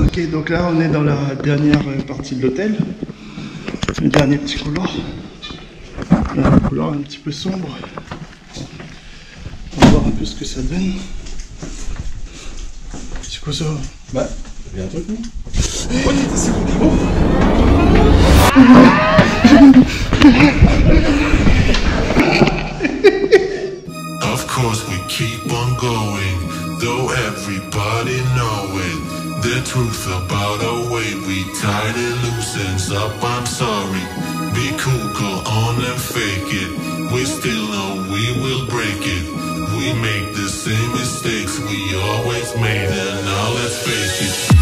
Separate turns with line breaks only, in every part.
Ok, donc là on est dans la dernière partie de l'hôtel, le dernier petit couloir. Un couloir un petit peu sombre. On va voir un peu ce que ça donne. C'est quoi ça?
Bah, il y a un truc, non?
Oh, c'est bon.
Of course we keep on going, though everybody know it. The truth about our way, we tied it loose ends up, I'm sorry. Be cool, go on and fake it. We still know we will break it. We make the same mistakes we always made, and now let's face it.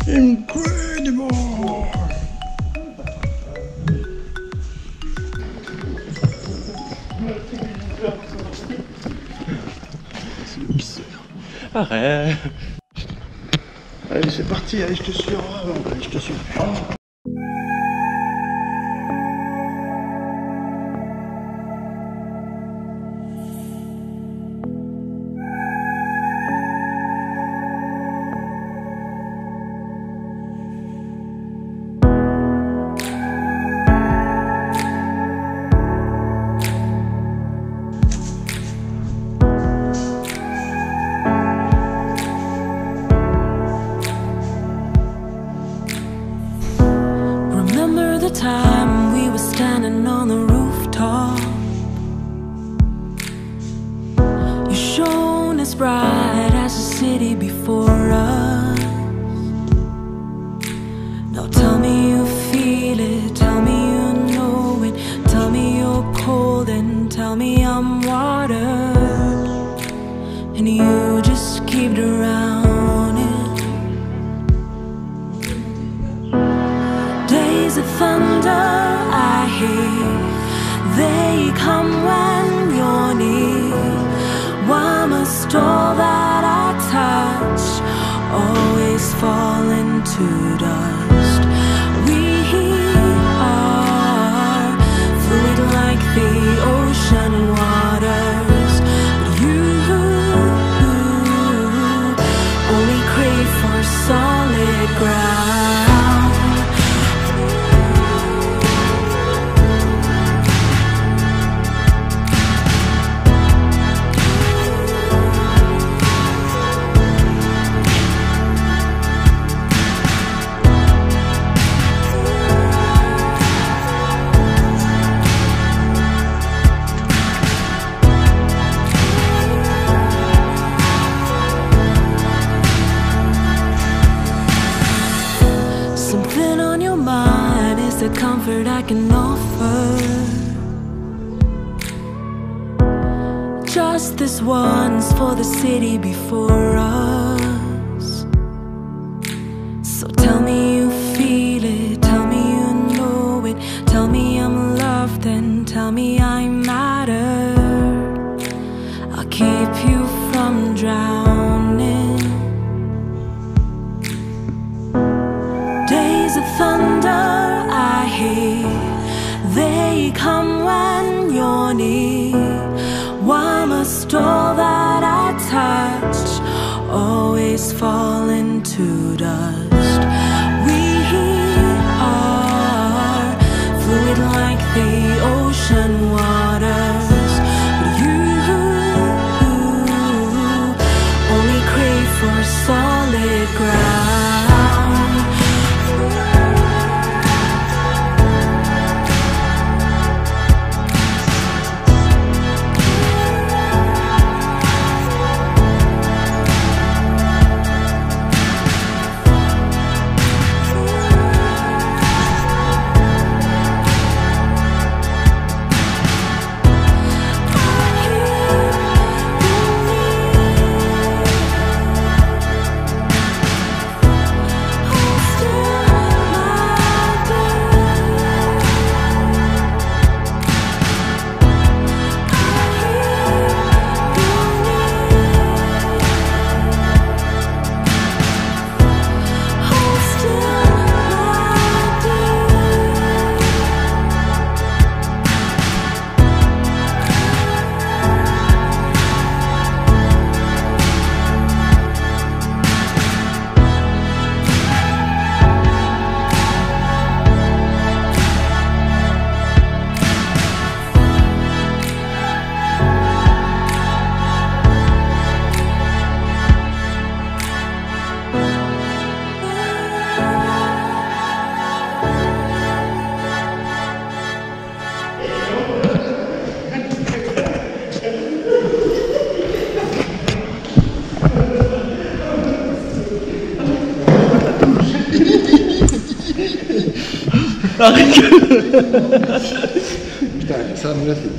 Incredible!
Arrête.
Allez, c'est parti, allez, je te suis. Allez, je te suis.
cold and tell me I'm water, and you just keep drowning. Days of thunder I hear, they come when you're near. Why must all that I touch always fall into dust? We are fluid like the ocean waters, but you only crave for solid ground. The comfort I can offer, just this once for the city before us. So tell me you feel it, tell me you know it, tell me I'm loved and tell me I matter. I'll keep you from drowning. Days of thunder they come when you're near. Why must all that I touch always fall into dust? We are fluid like the ocean waters, but you only crave for solid ground.
Putain, ça me l'a fait.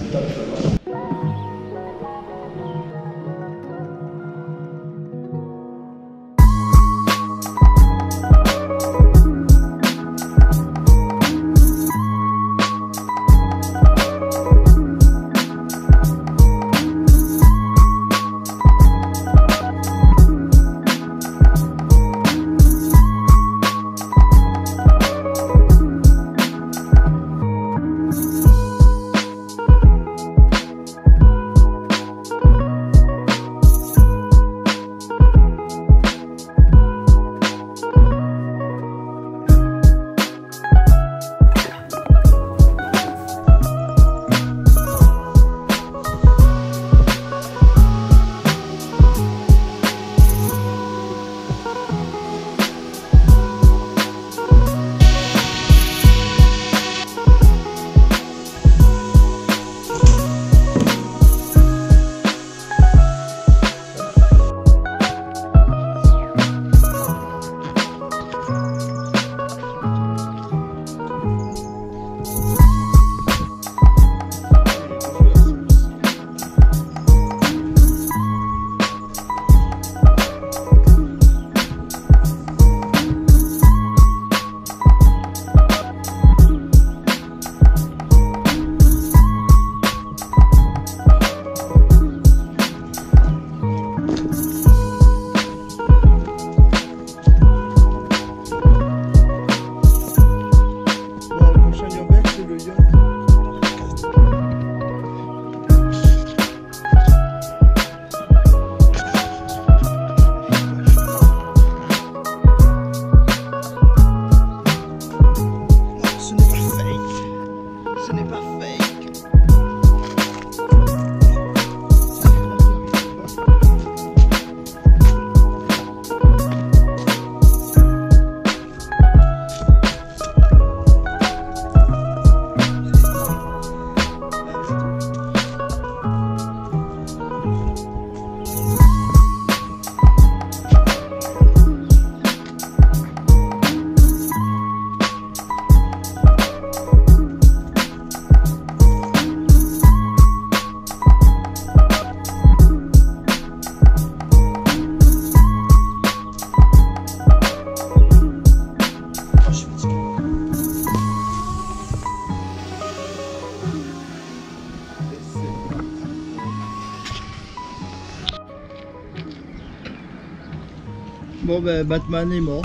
Bon ben Batman est mort.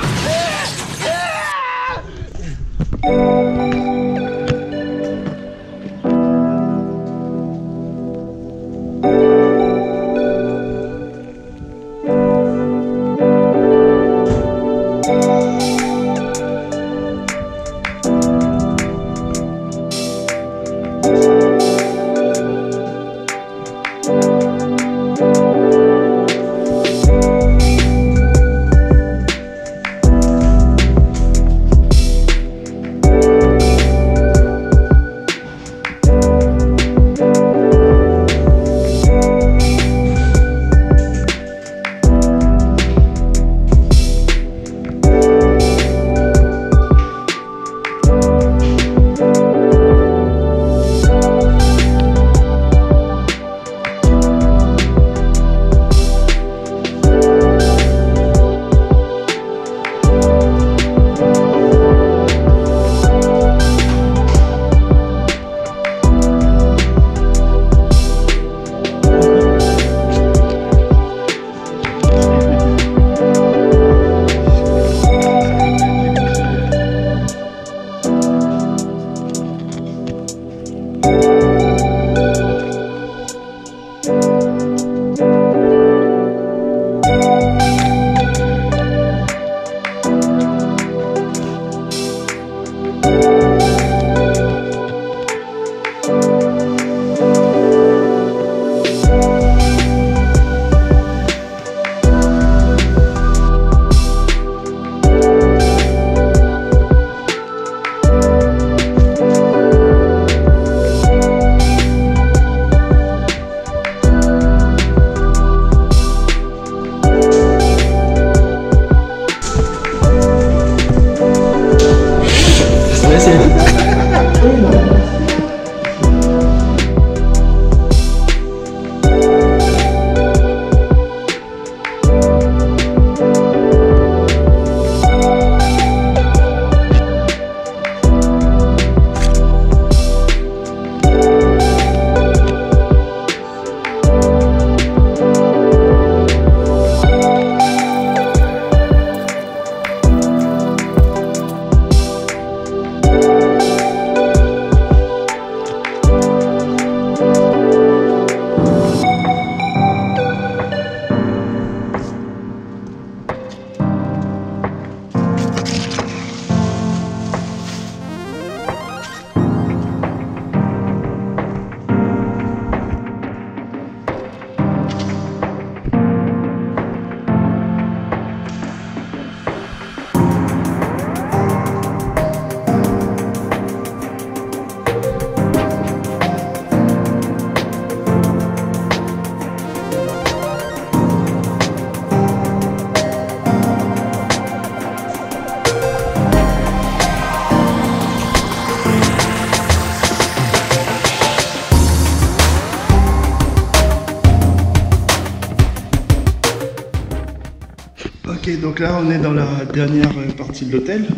Ok, donc là on est dans la dernière partie de l'hôtel,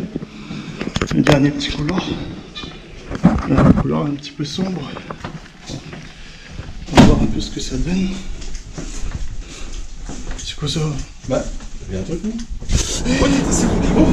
le dernier petit couloir. Là, un couloir un petit peu sombre. On va voir un peu ce que ça donne. C'est quoi ça?
Bah, il y a un truc, non?
Oh, c'est bon.